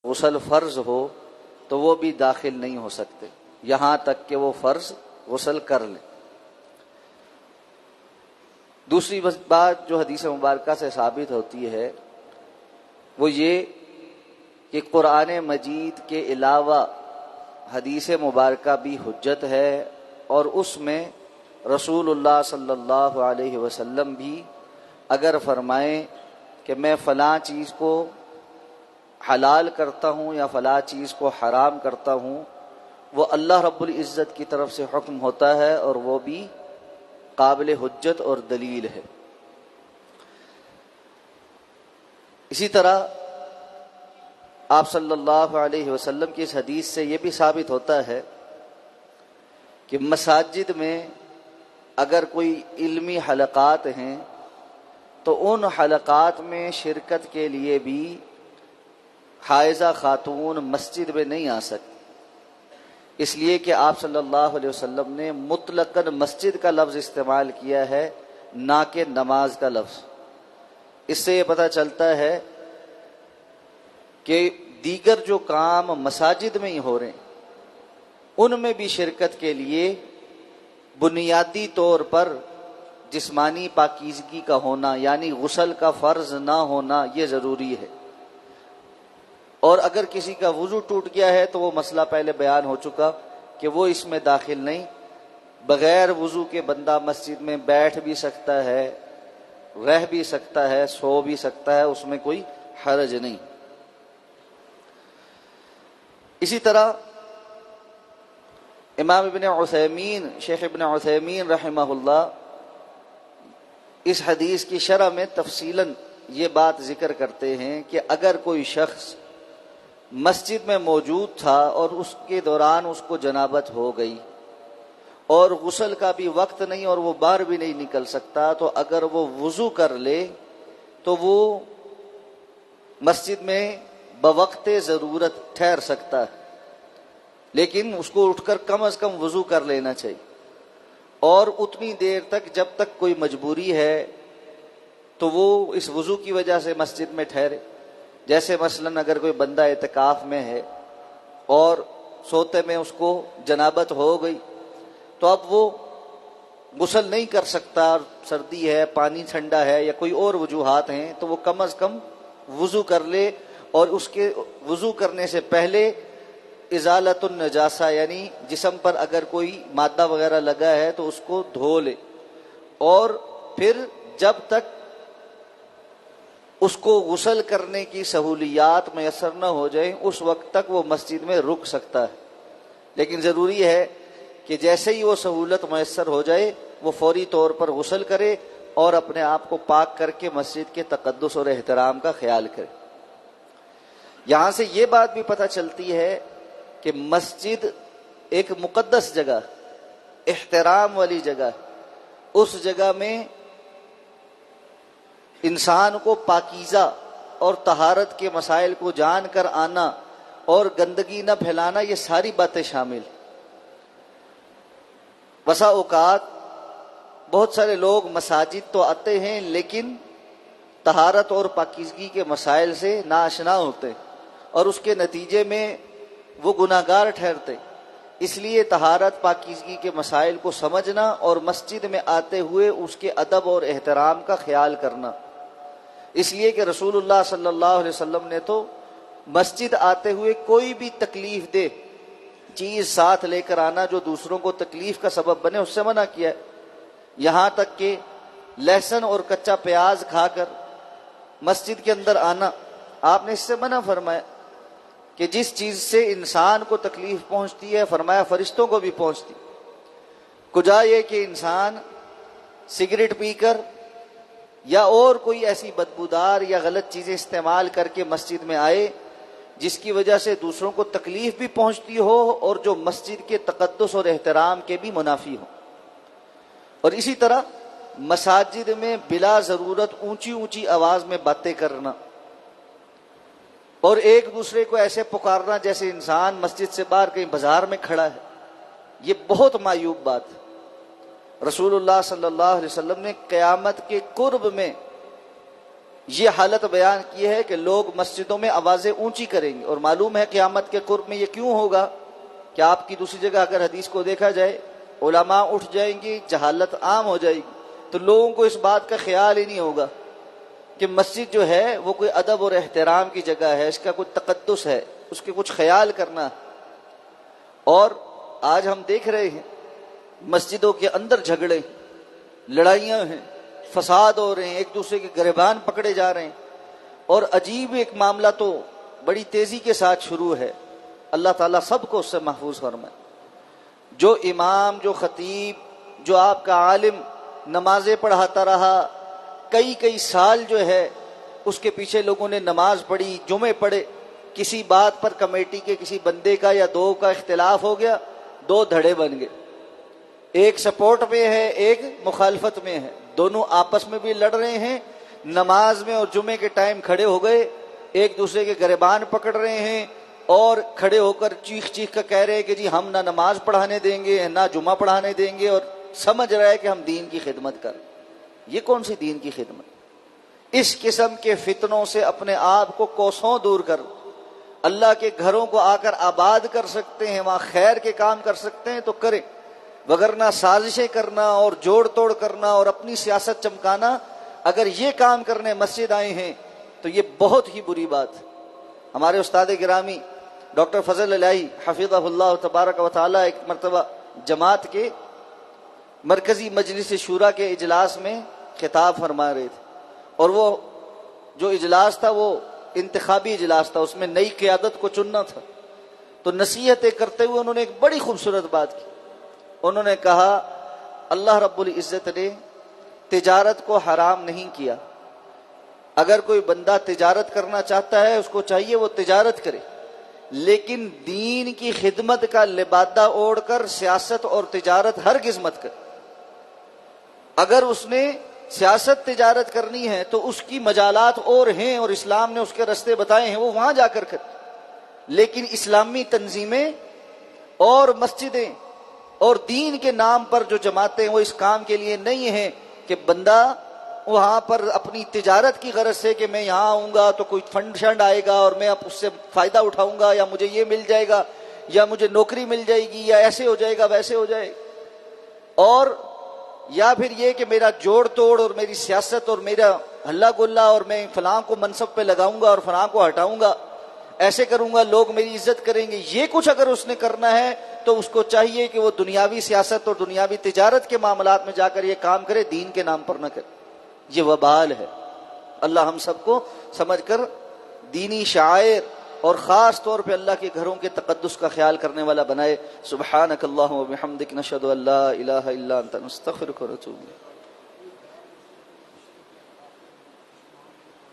غسل فرض ہو تو وہ بھی داخل نہیں ہو سکتے یہاں تک کہ وہ فرض غسل کر لیں۔ دوسری بات جو حدیث مبارکہ سے ثابت ہوتی ہے وہ یہ کہ قرآن مجید کے علاوہ حدیث مبارکہ بھی حجت ہے، اور اس میں رسول اللہ صلی اللہ علیہ وسلم بھی اگر فرمائیں کہ میں فلاں چیز کو حلال کرتا ہوں یا فلاں چیز کو حرام کرتا ہوں، وہ اللہ رب العزت کی طرف سے حکم ہوتا ہے اور وہ بھی قابل حجت اور دلیل ہے۔ اسی طرح آپ صلی اللہ علیہ وسلم کی اس حدیث سے یہ بھی ثابت ہوتا ہے کہ مساجد میں اگر کوئی علمی حلقات ہیں تو ان حلقات میں شرکت کے لیے بھی حائضہ خاتون مسجد میں نہیں آ سکتی، اس لیے کہ آپ صلی اللہ علیہ وسلم نے مطلقاً مسجد کا لفظ استعمال کیا ہے، نہ کہ نماز کا لفظ۔ اس سے یہ پتہ چلتا ہے کہ دیگر جو کام مساجد میں ہی ہو رہے ہیں ان میں بھی شرکت کے لیے بنیادی طور پر جسمانی پاکیزگی کا ہونا، یعنی غسل کا فرض نہ ہونا، یہ ضروری ہے۔ اور اگر کسی کا وضو ٹوٹ گیا ہے تو وہ مسئلہ پہلے بیان ہو چکا کہ وہ اس میں داخل نہیں، بغیر وضو کے بندہ مسجد میں بیٹھ بھی سکتا ہے، رہ بھی سکتا ہے، سو بھی سکتا ہے، اس میں کوئی حرج نہیں۔ اسی طرح امام ابن عثیمین، شیخ ابن عثیمین رحمہ اللہ اس حدیث کی شرح میں تفصیلاً یہ بات ذکر کرتے ہیں کہ اگر کوئی شخص مسجد میں موجود تھا اور اس کے دوران اس کو جنابت ہو گئی اور غسل کا بھی وقت نہیں اور وہ باہر بھی نہیں نکل سکتا، تو اگر وہ وضو کر لے تو وہ مسجد میں بوقت ضرورت ٹھہر سکتا ہے، لیکن اس کو اٹھ کر کم از کم وضو کر لینا چاہیے، اور اتنی دیر تک جب تک کوئی مجبوری ہے تو وہ اس وضو کی وجہ سے مسجد میں ٹھہرے۔ جیسے مثلاً اگر کوئی بندہ اعتکاف میں ہے اور سوتے میں اس کو جنابت ہو گئی تو اب وہ غسل نہیں کر سکتا، سردی ہے، پانی ٹھنڈا ہے یا کوئی اور وجوہات ہیں، تو وہ کم از کم وضو کر لے، اور اس کے وضو کرنے سے پہلے ازالۃ النجاسہ یعنی جسم پر اگر کوئی مادہ وغیرہ لگا ہے تو اس کو دھو لے، اور پھر جب تک اس کو غسل کرنے کی سہولیات میسر نہ ہو جائیں اس وقت تک وہ مسجد میں رک سکتا ہے۔ لیکن ضروری ہے کہ جیسے ہی وہ سہولت میسر ہو جائے وہ فوری طور پر غسل کرے اور اپنے آپ کو پاک کر کے مسجد کے تقدس اور احترام کا خیال کرے۔ یہاں سے یہ بات بھی پتہ چلتی ہے کہ مسجد ایک مقدس جگہ، احترام والی جگہ، اس جگہ میں انسان کو پاکیزہ اور طہارت کے مسائل کو جان کر آنا اور گندگی نہ پھیلانا، یہ ساری باتیں شامل۔ بسا اوقات بہت سارے لوگ مساجد تو آتے ہیں لیکن طہارت اور پاکیزگی کے مسائل سے ناآشنا ہوتے اور اس کے نتیجے میں وہ گناہگار ٹھہرتے۔ اس لیے طہارت پاکیزگی کے مسائل کو سمجھنا اور مسجد میں آتے ہوئے اس کے ادب اور احترام کا خیال کرنا، اس لیے کہ رسول اللہ صلی اللہ علیہ وسلم نے تو مسجد آتے ہوئے کوئی بھی تکلیف دہ چیز ساتھ لے کر آنا جو دوسروں کو تکلیف کا سبب بنے اس سے منع کیا ہے۔ یہاں تک کہ لہسن اور کچا پیاز کھا کر مسجد کے اندر آنا آپ نے اس سے منع فرمایا کہ جس چیز سے انسان کو تکلیف پہنچتی ہے، فرمایا فرشتوں کو بھی پہنچتی۔ کجا یہ کہ انسان سگریٹ پی کر یا اور کوئی ایسی بدبودار یا غلط چیزیں استعمال کر کے مسجد میں آئے جس کی وجہ سے دوسروں کو تکلیف بھی پہنچتی ہو اور جو مسجد کے تقدس اور احترام کے بھی منافی ہو۔ اور اسی طرح مساجد میں بلا ضرورت اونچی اونچی آواز میں باتیں کرنا اور ایک دوسرے کو ایسے پکارنا جیسے انسان مسجد سے باہر کہیں بازار میں کھڑا ہے، یہ بہت معیوب بات ہے۔ رسول اللہ صلی اللہ علیہ وسلم نے قیامت کے قرب میں یہ حالت بیان کی ہے کہ لوگ مسجدوں میں آوازیں اونچی کریں گے، اور معلوم ہے قیامت کے قرب میں یہ کیوں ہوگا کہ آپ کی دوسری جگہ اگر حدیث کو دیکھا جائے علماء اٹھ جائیں گے، جہالت عام ہو جائے گی، تو لوگوں کو اس بات کا خیال ہی نہیں ہوگا کہ مسجد جو ہے وہ کوئی ادب اور احترام کی جگہ ہے، اس کا کوئی تقدس ہے، اس کے کچھ خیال کرنا ہے۔ اور آج ہم دیکھ رہے ہیں مسجدوں کے اندر جھگڑے، لڑائیاں ہیں، فساد ہو رہے ہیں، ایک دوسرے کے گریبان پکڑے جا رہے ہیں، اور عجیب ایک معاملہ تو بڑی تیزی کے ساتھ شروع ہے۔ اللہ تعالیٰ سب کو اس سے محفوظ فرمائے۔ جو امام، جو خطیب، جو آپ کا عالم نمازیں پڑھاتا رہا کئی سال، جو ہے اس کے پیچھے لوگوں نے نماز پڑھی، جمعے پڑھے، کسی بات پر کمیٹی کے کسی بندے کا یا دو کا اختلاف ہو گیا، دو دھڑے بن گئے، ایک سپورٹ میں ہے، ایک مخالفت میں ہے، دونوں آپس میں بھی لڑ رہے ہیں، نماز میں اور جمعے کے ٹائم کھڑے ہو گئے، ایک دوسرے کے گریبان پکڑ رہے ہیں اور کھڑے ہو کر چیخ کر کہہ رہے ہیں کہ جی ہم نہ نماز پڑھانے دیں گے نہ جمعہ پڑھانے دیں گے، اور سمجھ رہا ہے کہ ہم دین کی خدمت کر۔ یہ کون سی دین کی خدمت؟ اس قسم کے فتنوں سے اپنے آپ کو کوسوں دور کر اللہ کے گھروں کو آ کر آباد کر سکتے ہیں، وہاں خیر کے کام کر سکتے ہیں تو کریں، وگرنہ سازشیں کرنا اور جوڑ توڑ کرنا اور اپنی سیاست چمکانا، اگر یہ کام کرنے مسجد آئے ہیں تو یہ بہت ہی بری بات ہے۔ ہمارے استاد گرامی ڈاکٹر فضل الہی حفظہ اللہ تبارک و تعالی ایک مرتبہ جماعت کے مرکزی مجلس شورا کے اجلاس میں خطاب فرما رہے تھے، اور وہ جو اجلاس تھا وہ انتخابی اجلاس تھا، اس میں نئی قیادت کو چننا تھا، تو نصیحتیں کرتے ہوئے انہوں نے ایک بڑی خوبصورت بات کی۔ انہوں نے کہا اللہ رب العزت نے تجارت کو حرام نہیں کیا، اگر کوئی بندہ تجارت کرنا چاہتا ہے اس کو چاہیے وہ تجارت کرے، لیکن دین کی خدمت کا لبادہ اوڑھ کر سیاست اور تجارت ہرگز مت کرے۔ اگر اس نے سیاست تجارت کرنی ہے تو اس کی مجالات اور ہیں، اور اسلام نے اس کے رستے بتائے ہیں، وہ وہاں جا کر کرے، لیکن اسلامی تنظیمیں اور مسجدیں اور دین کے نام پر جو جماعتیں وہ اس کام کے لیے نہیں ہیں کہ بندہ وہاں پر اپنی تجارت کی غرض سے کہ میں یہاں آؤں گا تو کوئی فنڈ شنڈ آئے گا اور میں اب اس سے فائدہ اٹھاؤں گا، یا مجھے یہ مل جائے گا، یا مجھے نوکری مل جائے گی، یا ایسے ہو جائے گا ویسے ہو جائے گا، اور یا پھر یہ کہ میرا جوڑ توڑ اور میری سیاست اور میرا ہلا گلا اور میں فلاں کو منصب پہ لگاؤں گا اور فلاں کو ہٹاؤں گا، ایسے کروں گا لوگ میری عزت کریں گے، یہ کچھ اگر اس نے کرنا ہے تو اس کو چاہیے کہ وہ دنیاوی سیاست اور دنیاوی تجارت کے معاملات میں جا کر یہ کام کرے، دین کے نام پر نہ کرے۔ یہ وبال ہے۔ اللہ ہم سب کو سمجھ کر دینی شعائر اور خاص طور پہ اللہ کے گھروں کے تقدس کا خیال کرنے والا بنائے۔ سبحانک اللہم و بحمدک، نشہد ان لا الہ الا انت، نستغفرک و نتوب الیک۔